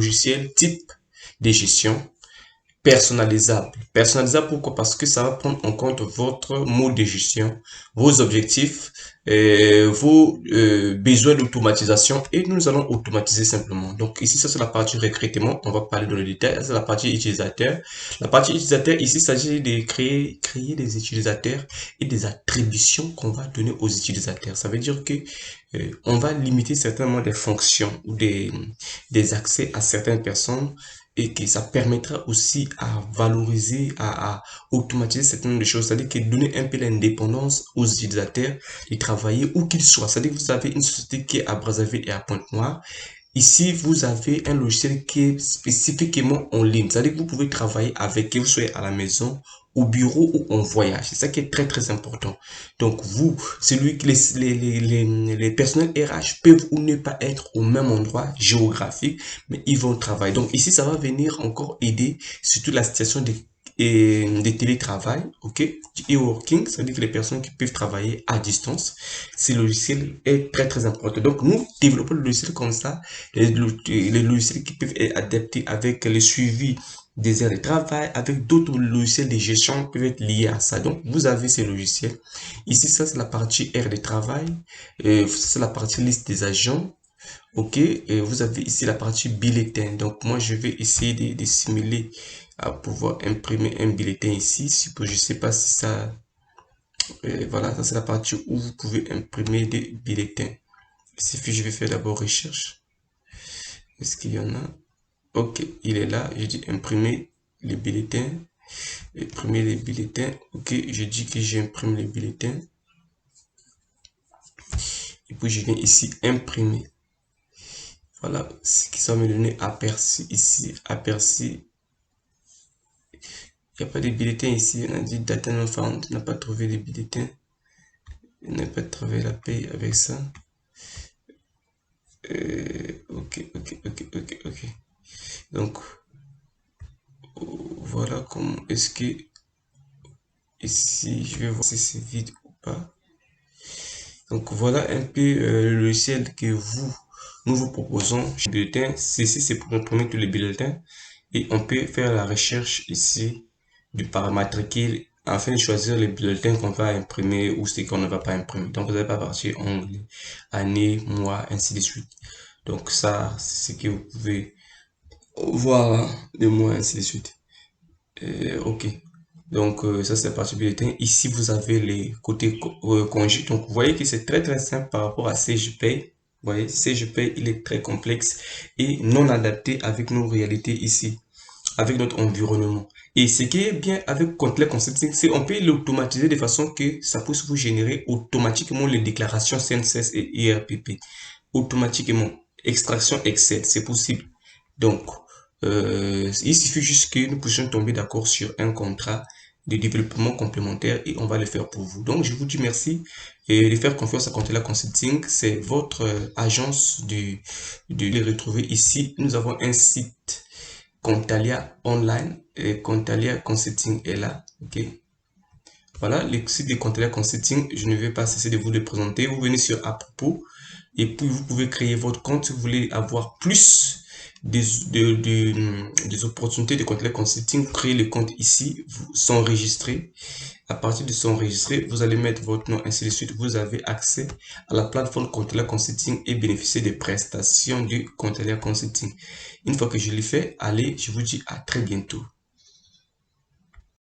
logiciel type de gestion personnalisable. Personnalisable, pourquoi? Parce que ça va prendre en compte votre mode de gestion, vos objectifs, vos besoins d'automatisation et nous allons automatiser simplement. Donc ici, ça c'est la partie recrutement. On va parler dans le détail. C'est la partie utilisateur. La partie utilisateur, ici, il s'agit de créer des utilisateurs et des attributions qu'on va donner aux utilisateurs. Ça veut dire que on va limiter certainement des fonctions ou des accès à certaines personnes et que ça permettra aussi à valoriser, à automatiser certaines choses, c'est-à-dire que donner un peu l'indépendance aux utilisateurs de travailler où qu'ils soient. C'est-à-dire que vous avez une société qui est à Brazzaville et à Pointe-Noire. Ici, vous avez un logiciel qui est spécifiquement en ligne. C'est-à-dire que vous pouvez travailler avec, que vous soyez à la maison, au bureau ou en voyage. C'est ça qui est très, très important. Donc, vous, celui que les personnels RH peuvent ou ne pas être au même endroit géographique, mais ils vont travailler. Donc, ici, ça va venir encore aider, surtout la situation des télétravail, ok, du e-working, c'est-à-dire que les personnes qui peuvent travailler à distance, ce logiciel est très, très important. Donc, nous développons le logiciel comme ça, les logiciels qui peuvent être adaptés avec le suivi des heures de travail, avec d'autres logiciels de gestion qui peuvent être liés à ça. Donc, vous avez ces logiciels. Ici, ça, c'est la partie heures de travail. C'est la partie liste des agents. Ok, et vous avez ici la partie bulletin. Donc, moi, je vais essayer de simuler à pouvoir imprimer un bulletin ici. Je ne sais pas si ça... voilà, ça, c'est la partie où vous pouvez imprimer des bulletins. Il suffit, je vais faire d'abord recherche. Est-ce qu'il y en a? Ok, il est là. Je dis imprimer les bulletins. Imprimer les bulletins. Ok, je dis que j'imprime les bulletins. Et puis, je viens ici imprimer. Voilà ce qui va me donner aperçu ici. Aperçu. Il n'y a pas de bulletins ici. On a dit data not found. On n'a pas trouvé de bulletins. On n'a pas trouvé la paye avec ça. Ok. Donc, voilà comment est-ce que ici, je vais voir si c'est vide ou pas. Donc, voilà un peu le logiciel que nous vous proposons chez Bulletin. Ceci, c'est pour imprimer tous les bulletins. Et on peut faire la recherche ici du paramétrique afin de choisir les bulletins qu'on va imprimer ou ceux qu'on ne va pas imprimer. Donc, vous n'avez pas partir onglet, année, mois, ainsi de suite. Donc, ça, c'est ce que vous pouvez voir de moi, ainsi de suite. Ok. Donc, ça, c'est la partie bulletin. Ici, vous avez les côtés congé. Donc, vous voyez que c'est très, très simple par rapport à CGPay. Vous voyez, CGPay, il est très complexe et non adapté avec nos réalités ici, avec notre environnement. Et ce qui est bien avec Kontlet Consulting, c'est qu'on peut l'automatiser de façon que ça puisse vous générer automatiquement les déclarations CNCS et IRPP. Automatiquement. Extraction Excel, c'est possible. Donc, il suffit juste que nous puissions tomber d'accord sur un contrat de développement complémentaire et on va le faire pour vous. Donc, je vous dis merci et de faire confiance à Kontlet Consulting. C'est votre agence de les retrouver ici. Nous avons un site Contalia Online et Contalia Consulting est là. Ok. Voilà, le site de Contalia Consulting, je ne vais pas cesser de vous le présenter. Vous venez sur à propos et puis vous pouvez créer votre compte si vous voulez avoir plus des opportunités de Contalia Consulting. Vous créez le compte ici, vous s'enregistrer. À partir de s'enregistrer, vous allez mettre votre nom, ainsi de suite. Vous avez accès à la plateforme Contalia Consulting et bénéficier des prestations du Contalia Consulting. Une fois que je l'ai fait, allez, je vous dis à très bientôt.